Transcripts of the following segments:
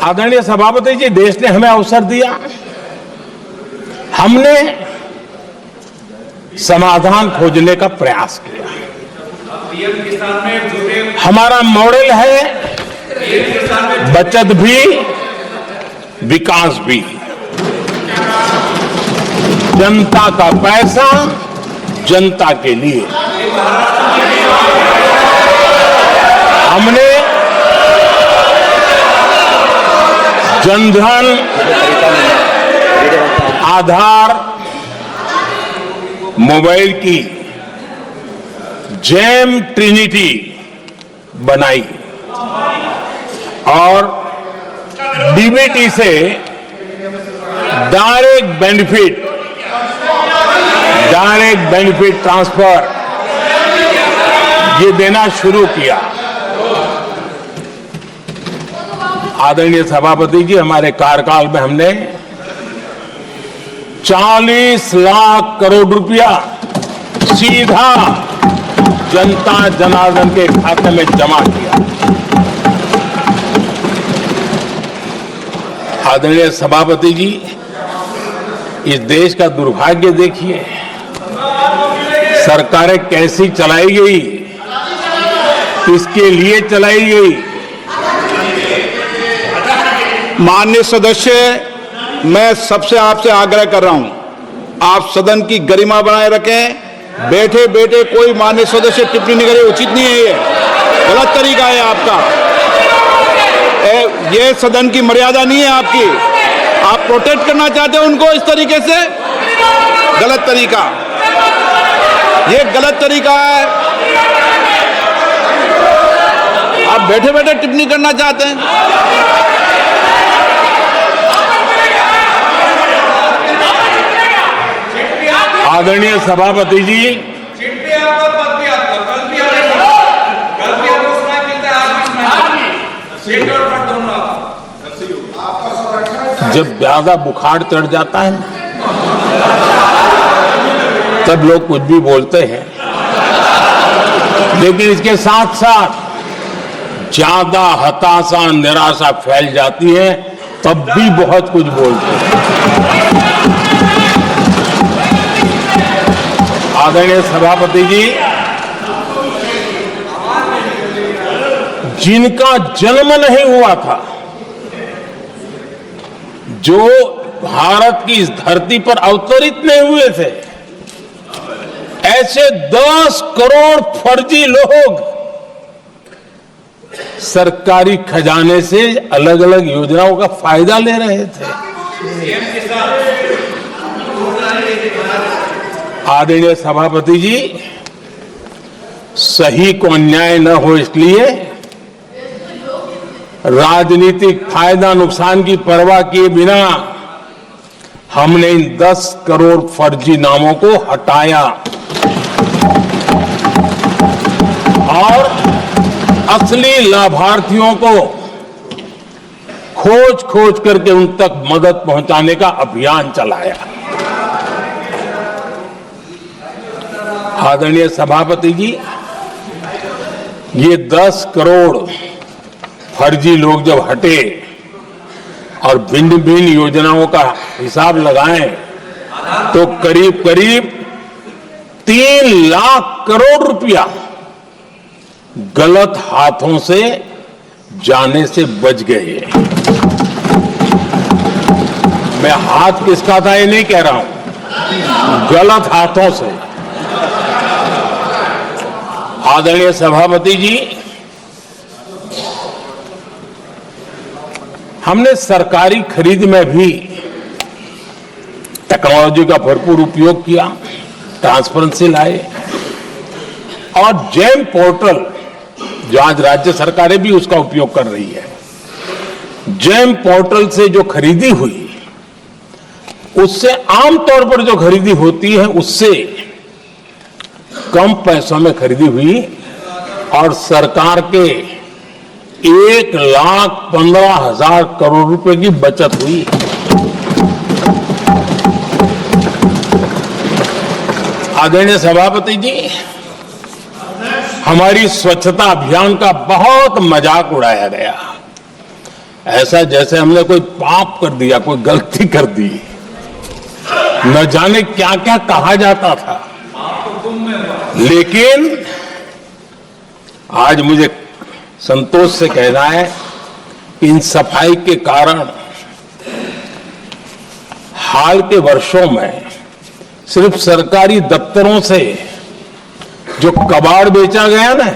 आदरणीय सभापति जी, देश ने हमें अवसर दिया, हमने समाधान खोजने का प्रयास किया। हमारा मॉडल है बचत भी विकास भी। जनता का पैसा जनता के लिए। हमने जनधन, आधार, मोबाइल की जेम ट्रिनिटी बनाई और डीबीटी से डायरेक्ट बेनिफिट ट्रांसफर ये देना शुरू किया। आदरणीय सभापति जी, हमारे कार्यकाल में हमने 40 लाख करोड़ रुपया सीधा जनता जनार्दन के खाते में जमा किया। आदरणीय सभापति जी, इस देश का दुर्भाग्य देखिए, सरकारें कैसी चलाई गई, किसके लिए चलाई गई। माननीय सदस्य, मैं सबसे आपसे आग्रह कर रहा हूं, आप सदन की गरिमा बनाए रखें। बैठे बैठे कोई माननीय सदस्य टिप्पणी नहीं करे, उचित नहीं है, ये गलत तरीका है आपका। ये सदन की मर्यादा नहीं है आपकी। आप प्रोटेक्ट करना चाहते हो उनको इस तरीके से, गलत तरीका, ये गलत तरीका है। आप बैठे बैठे टिप्पणी करना चाहते हैं। आदरणीय सभापति जी, जब ज्यादा बुखार चढ़ जाता है तब लोग कुछ भी बोलते हैं, लेकिन इसके साथ साथ ज्यादा हताशा निराशा फैल जाती है तब भी बहुत कुछ बोलते हैं। आदरणीय सभापति जी, जिनका जन्म नहीं हुआ था, जो भारत की इस धरती पर अवतरित नहीं हुए थे, ऐसे 10 करोड़ फर्जी लोग सरकारी खजाने से अलग अलग योजनाओं का फायदा ले रहे थे। आदरणीय सभापति जी, सही को अन्याय न हो इसलिए राजनीतिक फायदा नुकसान की परवाह किए बिना हमने इन 10 करोड़ फर्जी नामों को हटाया और असली लाभार्थियों को खोज खोज करके उन तक मदद पहुंचाने का अभियान चलाया। आदरणीय सभापति जी, ये 10 करोड़ फर्जी लोग जब हटे और भिन्न भिन्न योजनाओं का हिसाब लगाएं तो करीब करीब 3 लाख करोड़ रुपया गलत हाथों से जाने से बच गए। मैं हाथ किसका था ये नहीं कह रहा हूं, गलत हाथों से। आदरणीय सभापति जी, हमने सरकारी खरीद में भी टेक्नोलॉजी का भरपूर उपयोग किया, ट्रांसपेरेंसी लाए और जेम पोर्टल, जो आज राज्य सरकारें भी उसका उपयोग कर रही है, जेम पोर्टल से जो खरीदी हुई उससे आमतौर पर जो खरीदी होती है उससे कम पैसों में खरीदी हुई और सरकार के 1,15,000 करोड़ रुपए की बचत हुई। आदरणीय सभापति जी, हमारी स्वच्छता अभियान का बहुत मजाक उड़ाया गया। ऐसा जैसे हमने कोई पाप कर दिया, कोई गलती कर दी। न जाने क्या क्या कहा जाता था, लेकिन आज मुझे संतोष से कहना है कि इन सफाई के कारण हाल के वर्षों में सिर्फ सरकारी दफ्तरों से जो कबाड़ बेचा गया ना,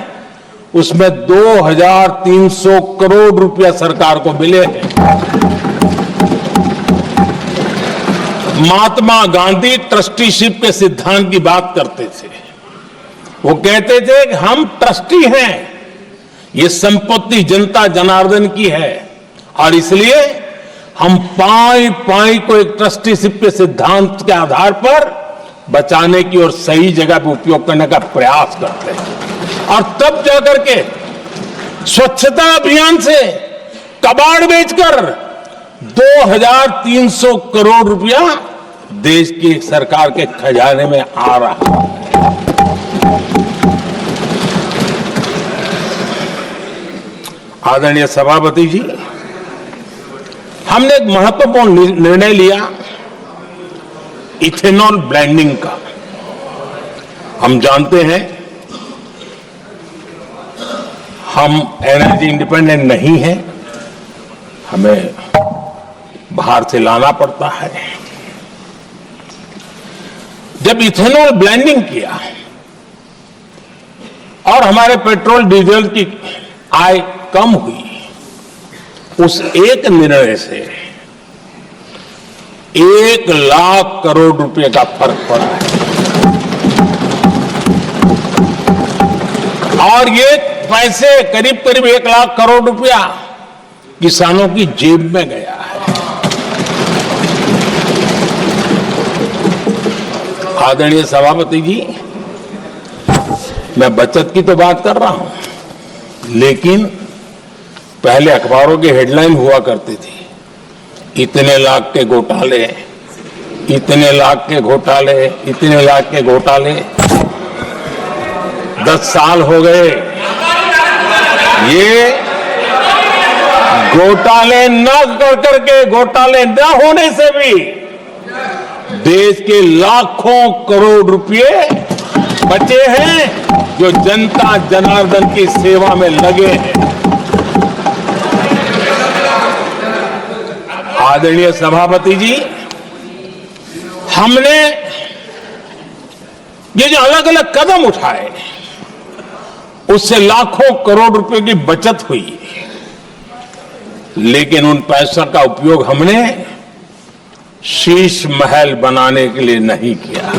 उसमें 2300 करोड़ रुपया सरकार को मिले हैं। महात्मा गांधी ट्रस्टीशिप के सिद्धांत की बात करते थे। वो कहते थे कि हम ट्रस्टी हैं, ये संपत्ति जनता जनार्दन की है और इसलिए हम पाई पाई को एक ट्रस्टीशिप के सिद्धांत के आधार पर बचाने की और सही जगह पे उपयोग करने का प्रयास करते हैं। और तब जाकर के स्वच्छता अभियान से कबाड़ बेचकर 2300 करोड़ रुपया देश की सरकार के खजाने में आ रहा है। आदरणीय सभापति जी, हमने एक महत्वपूर्ण निर्णय लिया इथेनॉल ब्लेंडिंग का। हम जानते हैं हम एनर्जी इंडिपेंडेंट नहीं है, हमें बाहर से लाना पड़ता है। जब इथेनॉल ब्लेंडिंग किया और हमारे पेट्रोल डीजल की आय कम हुई, उस एक निर्णय से 1 लाख करोड़ रुपए का फर्क पड़ा है। और ये पैसे करीब करीब 1 लाख करोड़ रुपया किसानों की जेब में गया है। आदरणीय सभापति जी, मैं बचत की तो बात कर रहा हूं, लेकिन पहले अखबारों की हेडलाइन हुआ करती थी, इतने लाख के घोटाले, इतने लाख के घोटाले, इतने लाख के घोटाले। 10 साल हो गए, ये घोटाले न कर करके, घोटाले न होने से भी देश के लाखों करोड़ रुपए बचे हैं जो जनता जनार्दन की सेवा में लगे हैं। आदरणीय सभापति जी, हमने ये जो अलग अलग कदम उठाए, उससे लाखों करोड़ रुपए की बचत हुई, लेकिन उन पैसों का उपयोग हमने शीश महल बनाने के लिए नहीं किया।